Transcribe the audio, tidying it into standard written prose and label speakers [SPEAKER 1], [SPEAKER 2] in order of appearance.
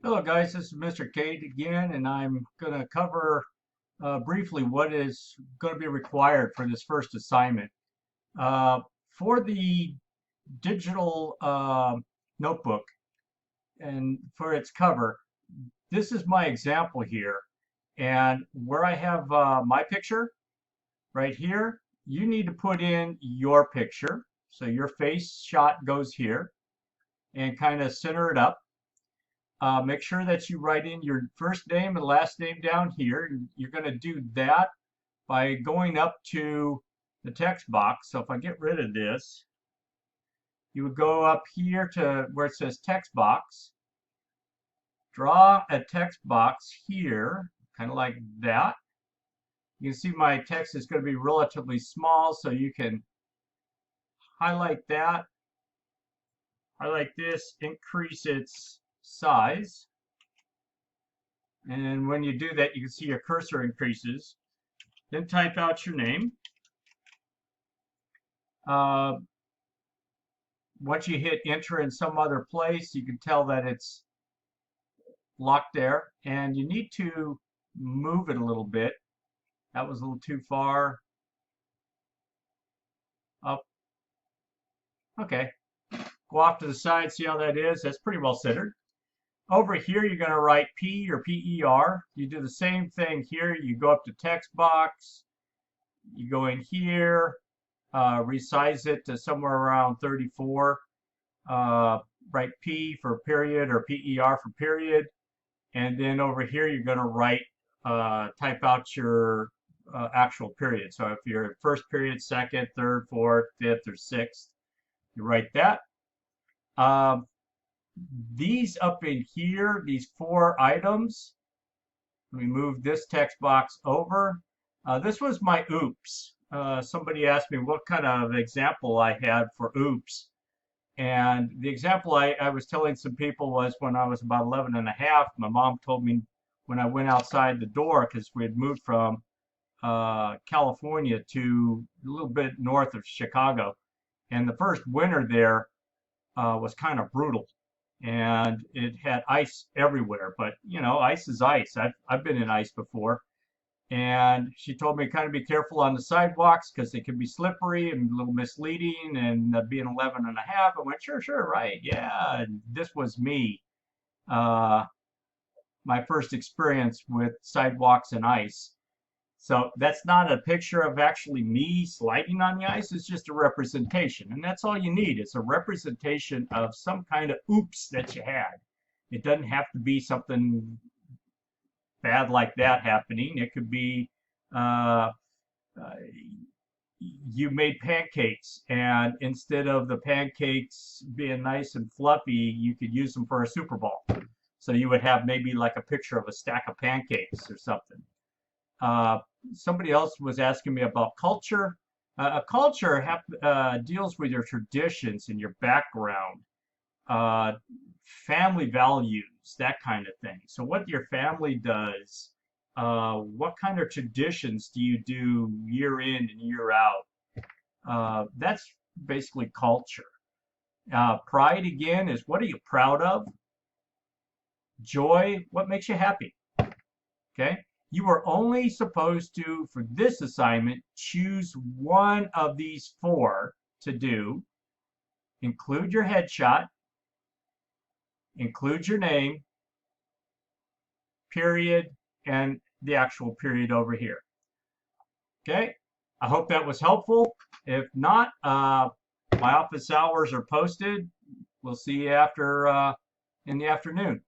[SPEAKER 1] Hello guys, this is Mr. Kate again, and I'm going to cover briefly what is going to be required for this first assignment. For the digital notebook and for its cover, this is my example here. And where I have my picture right here, you need to put in your picture. So your face shot goes here and kind of center it up. Make sure that you write in your first name and last name down here. And you're going to do that by going up to the text box. So if I get rid of this, you would go up here to where it says text box. Draw a text box here, kind of like that. You can see my text is going to be relatively small, so you can highlight that, highlight this, increase its size. And when you do that, you can see your cursor increases. Then type out your name. Once you hit enter in some other place, you can tell that it's locked there. And you need to move it a little bit. That was a little too far. Up. Okay. Go off to the side, see how that is. That's pretty well centered. Over here, you're going to write P or PER. You do the same thing here. You go up to text box. You go in here, resize it to somewhere around 34. Write P for period or PER for period. And then over here, you're going to write, type out your actual period. So if you're first period, second, third, fourth, fifth, or sixth, you write that. These up in here, these 4 items, let me move this text box over. This was my oops. Somebody asked me what kind of example I had for oops. And the example I was telling some people was when I was about 11 and a half, my mom told me when I went outside the door, because we had moved from California to a little bit north of Chicago. And the first winter there was kind of brutal. And it had ice everywhere, but you know, ice is ice. I've been in ice before. And she told me kind of be careful on the sidewalks because they can be slippery and a little misleading. And being 11 and a half, I went, sure, right, yeah. And this was me, uh, my first experience with sidewalks and ice. So that's not a picture of actually me sliding on the ice. It's just a representation. And that's all you need. It's a representation of some kind of oops that you had. It doesn't have to be something bad like that happening. It could be uh, uh, you made pancakes, and instead of the pancakes being nice and fluffy, you could use them for a Super Bowl. So you would have maybe like a picture of a stack of pancakes or something. Uh, Somebody else was asking me about culture. A culture deals with your traditions and your background, uh, family values, that kind of thing. So what your family does, what kind of traditions do you do year in and year out? That's basically culture. Pride, again, is what are you proud of? Joy, what makes you happy? Okay? You are only supposed to, for this assignment, choose one of these 4 to do. Include your headshot, include your name, period, and the actual period over here. Okay? I hope that was helpful. If not, my office hours are posted. We'll see you after in the afternoon.